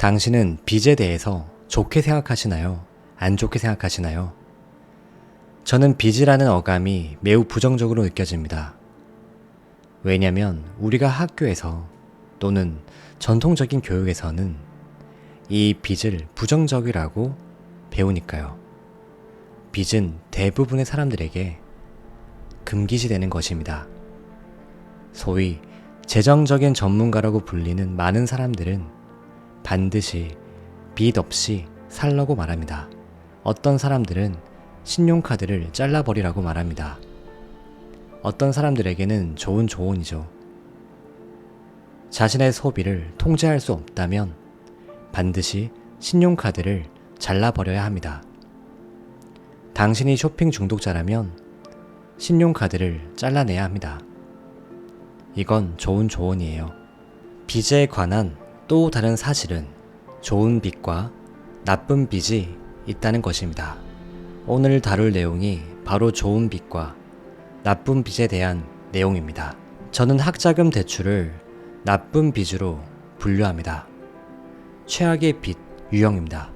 당신은 빚에 대해서 좋게 생각하시나요? 안 좋게 생각하시나요? 저는 빚이라는 어감이 매우 부정적으로 느껴집니다. 왜냐면 우리가 학교에서 또는 전통적인 교육에서는 이 빚을 부정적이라고 배우니까요. 빚은 대부분의 사람들에게 금기시되는 것입니다. 소위 재정적인 전문가라고 불리는 많은 사람들은 반드시 빚 없이 살라고 말합니다. 어떤 사람들은 신용카드를 잘라버리라고 말합니다. 어떤 사람들에게는 좋은 조언이죠. 자신의 소비를 통제할 수 없다면 반드시 신용카드를 잘라버려야 합니다. 당신이 쇼핑 중독자라면 신용카드를 잘라내야 합니다. 이건 좋은 조언이에요. 빚에 관한 또 다른 사실은 좋은 빚과 나쁜 빚이 있다는 것입니다. 오늘 다룰 내용이 바로 좋은 빚과 나쁜 빚에 대한 내용입니다. 저는 학자금 대출을 나쁜 빚으로 분류합니다. 최악의 빚 유형입니다.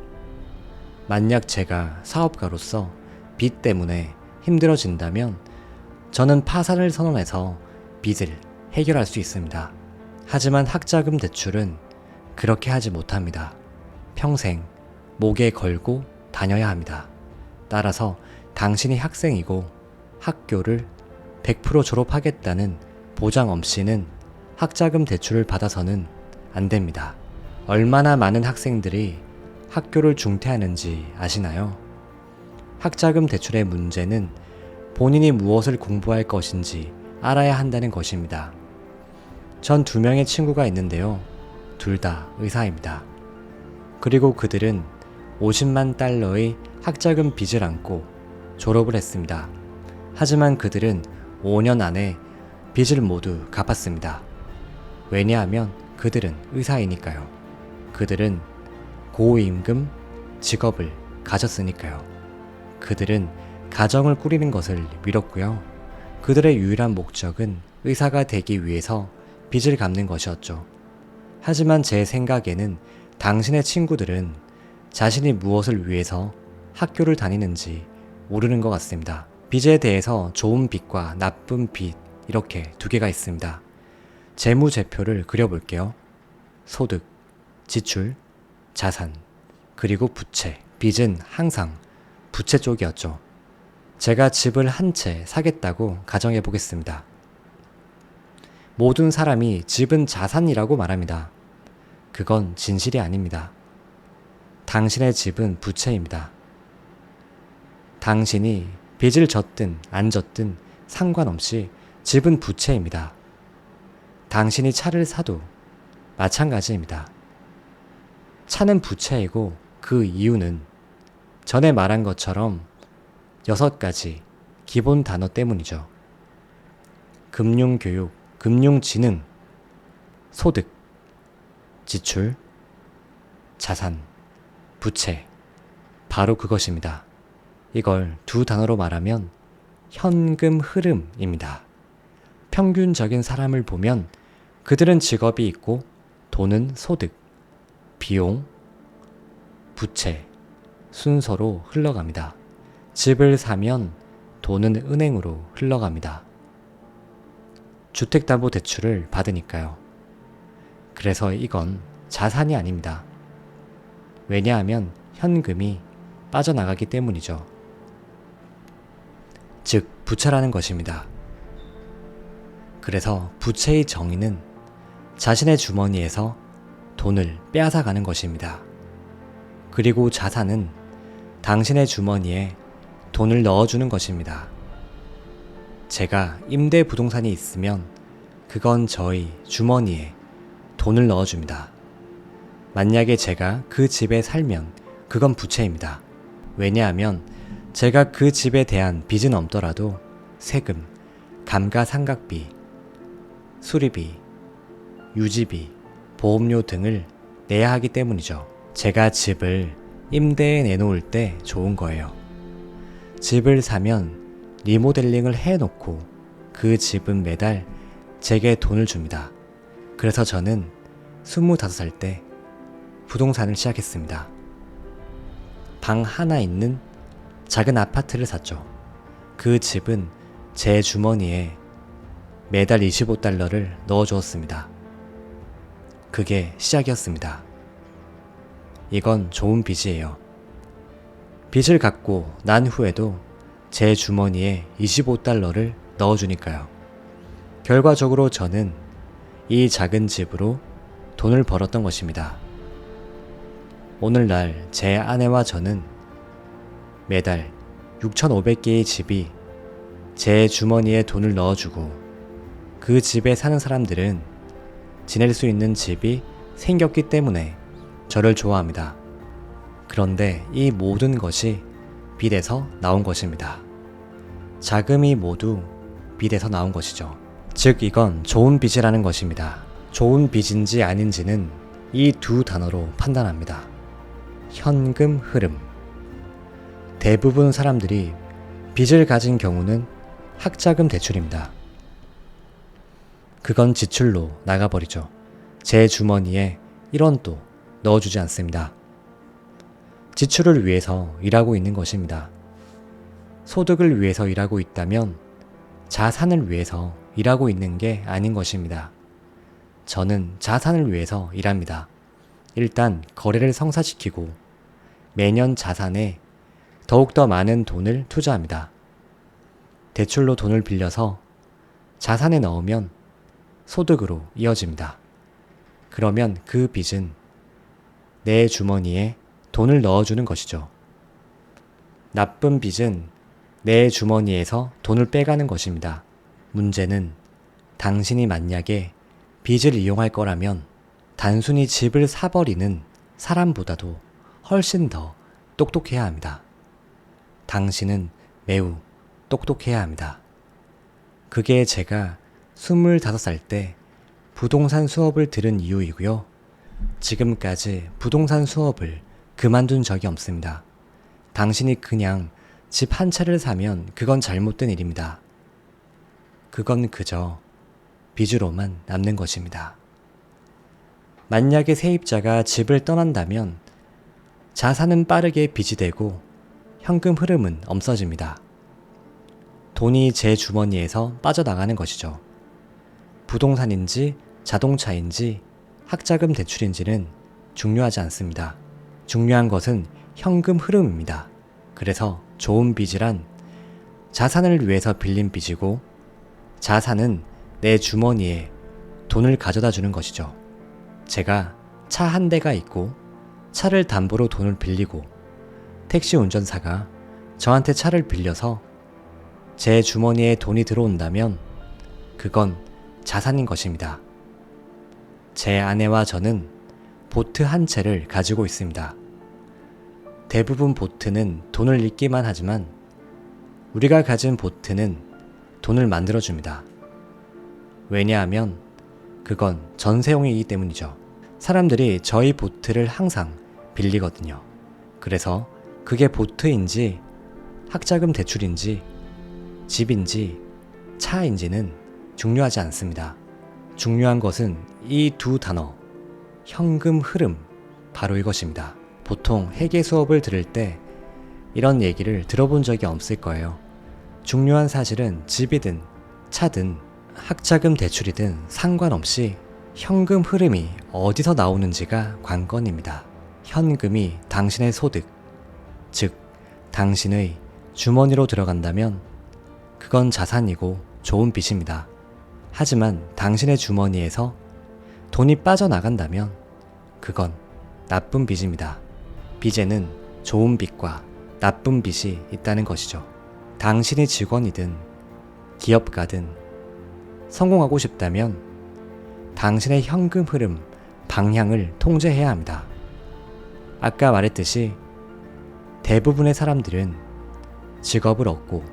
만약 제가 사업가로서 빚 때문에 힘들어진다면 저는 파산을 선언해서 빚을 해결할 수 있습니다. 하지만 학자금 대출은 그렇게 하지 못합니다. 평생 목에 걸고 다녀야 합니다. 따라서 당신이 학생이고 학교를 100% 졸업하겠다는 보장 없이는 학자금 대출을 받아서는 안 됩니다. 얼마나 많은 학생들이 학교를 중퇴하는지 아시나요? 학자금 대출의 문제는 본인이 무엇을 공부할 것인지 알아야 한다는 것입니다. 전 2명의 친구가 있는데요. 둘 다 의사입니다. 그리고 그들은 50만 달러의 학자금 빚을 안고 졸업을 했습니다. 하지만 그들은 5년 안에 빚을 모두 갚았습니다. 왜냐하면 그들은 의사이니까요. 그들은 고임금 직업을 가졌으니까요. 그들은 가정을 꾸리는 것을 미뤘고요. 그들의 유일한 목적은 의사가 되기 위해서 빚을 갚는 것이었죠. 하지만 제 생각에는 당신의 친구들은 자신이 무엇을 위해서 학교를 다니는지 모르는 것 같습니다. 빚에 대해서 좋은 빚과 나쁜 빚 이렇게 2개가 있습니다. 재무제표를 그려볼게요. 소득, 지출, 자산, 그리고 부채. 빚은 항상 부채 쪽이었죠. 제가 집을 한 채 사겠다고 가정해 보겠습니다. 모든 사람이 집은 자산이라고 말합니다. 그건 진실이 아닙니다. 당신의 집은 부채입니다. 당신이 빚을 졌든 안 졌든 상관없이 집은 부채입니다. 당신이 차를 사도 마찬가지입니다. 차는 부채이고 그 이유는 전에 말한 것처럼 6가지 기본 단어 때문이죠. 금융교육, 금융지능, 소득, 지출, 자산, 부채. 바로 그것입니다. 이걸 2 단어로 말하면 현금 흐름입니다. 평균적인 사람을 보면 그들은 직업이 있고 돈은 소득, 비용, 부채 순서로 흘러갑니다. 집을 사면 돈은 은행으로 흘러갑니다. 주택담보대출을 받으니까요. 그래서 이건 자산이 아닙니다. 왜냐하면 현금이 빠져나가기 때문이죠. 즉, 부채라는 것입니다. 그래서 부채의 정의는 자신의 주머니에서 돈을 빼앗아가는 것입니다. 그리고 자산은 당신의 주머니에 돈을 넣어주는 것입니다. 제가 임대 부동산이 있으면 그건 저의 주머니에 돈을 넣어줍니다. 만약에 제가 그 집에 살면 그건 부채입니다. 왜냐하면 제가 그 집에 대한 빚은 없더라도 세금, 감가상각비, 수리비, 유지비, 보험료 등을 내야 하기 때문이죠. 제가 집을 임대에 내놓을 때 좋은 거예요. 집을 사면 리모델링을 해놓고 그 집은 매달 제게 돈을 줍니다. 그래서 저는 25살 때 부동산을 시작했습니다. 방 하나 있는 작은 아파트를 샀죠. 그 집은 제 주머니에 매달 $25를 넣어주었습니다. 그게 시작이었습니다. 이건 좋은 빚이에요. 빚을 갚고 난 후에도 제 주머니에 $25를 넣어주니까요. 결과적으로 저는 이 작은 집으로 돈을 벌었던 것입니다. 오늘날 제 아내와 저는 매달 6,500개의 집이 제 주머니에 돈을 넣어주고 그 집에 사는 사람들은 지낼 수 있는 집이 생겼기 때문에 저를 좋아합니다. 그런데 이 모든 것이 빚에서 나온 것입니다. 자금이 모두 빚에서 나온 것이죠. 즉 이건 좋은 빚이라는 것입니다. 좋은 빚인지 아닌지는 이 두 단어로 판단합니다. 현금 흐름. 대부분 사람들이 빚을 가진 경우는 학자금 대출입니다. 그건 지출로 나가버리죠. 제 주머니에 1원도 넣어주지 않습니다. 지출을 위해서 일하고 있는 것입니다. 소득을 위해서 일하고 있다면 자산을 위해서 일하고 있는 게 아닌 것입니다. 저는 자산을 위해서 일합니다. 일단 거래를 성사시키고 매년 자산에 더욱더 많은 돈을 투자합니다. 대출로 돈을 빌려서 자산에 넣으면 소득으로 이어집니다. 그러면 그 빚은 내 주머니에 돈을 넣어주는 것이죠. 나쁜 빚은 내 주머니에서 돈을 빼가는 것입니다. 문제는 당신이 만약에 빚을 이용할 거라면 단순히 집을 사버리는 사람보다도 훨씬 더 똑똑해야 합니다. 당신은 매우 똑똑해야 합니다. 그게 제가 25살 때 부동산 수업을 들은 이유이고요. 지금까지 부동산 수업을 그만둔 적이 없습니다. 당신이 그냥 집 한 채를 사면 그건 잘못된 일입니다. 그건 그저 빚으로만 남는 것입니다. 만약에 세입자가 집을 떠난다면 자산은 빠르게 빚이 되고 현금 흐름은 없어집니다. 돈이 제 주머니에서 빠져나가는 것이죠. 부동산인지 자동차인지 학자금 대출인지는 중요하지 않습니다. 중요한 것은 현금 흐름입니다. 그래서 좋은 빚이란 자산을 위해서 빌린 빚이고 자산은 내 주머니에 돈을 가져다 주는 것이죠. 제가 차 한 대가 있고 차를 담보로 돈을 빌리고 택시 운전사가 저한테 차를 빌려서 제 주머니에 돈이 들어온다면 그건 자산인 것입니다. 제 아내와 저는 보트 한 채를 가지고 있습니다. 대부분 보트는 돈을 잃기만 하지만 우리가 가진 보트는 돈을 만들어줍니다. 왜냐하면 그건 전세용이기 때문이죠. 사람들이 저희 보트를 항상 빌리거든요. 그래서 그게 보트인지 학자금 대출인지 집인지 차인지는 중요하지 않습니다. 중요한 것은 이 두 단어, 현금 흐름, 바로 이것입니다. 보통 회계 수업을 들을 때 이런 얘기를 들어본 적이 없을 거예요. 중요한 사실은 집이든 차든 학자금 대출이든 상관없이 현금 흐름이 어디서 나오는지가 관건입니다. 현금이 당신의 소득, 즉 당신의 주머니로 들어간다면 그건 자산이고 좋은 빚입니다. 하지만 당신의 주머니에서 돈이 빠져나간다면 그건 나쁜 빚입니다. 빚에는 좋은 빚과 나쁜 빚이 있다는 것이죠. 당신이 직원이든 기업가든 성공하고 싶다면 당신의 현금 흐름, 방향을 통제해야 합니다. 아까 말했듯이 대부분의 사람들은 직업을 얻고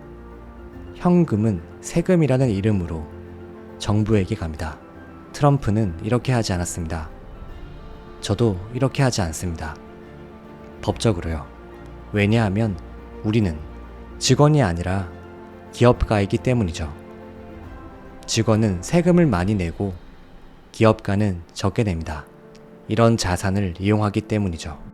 현금은 세금이라는 이름으로 정부에게 갑니다. 트럼프는 이렇게 하지 않았습니다. 저도 이렇게 하지 않습니다. 법적으로요. 왜냐하면 우리는 직원이 아니라 기업가이기 때문이죠. 직원은 세금을 많이 내고 기업가는 적게 냅니다. 이런 자산을 이용하기 때문이죠.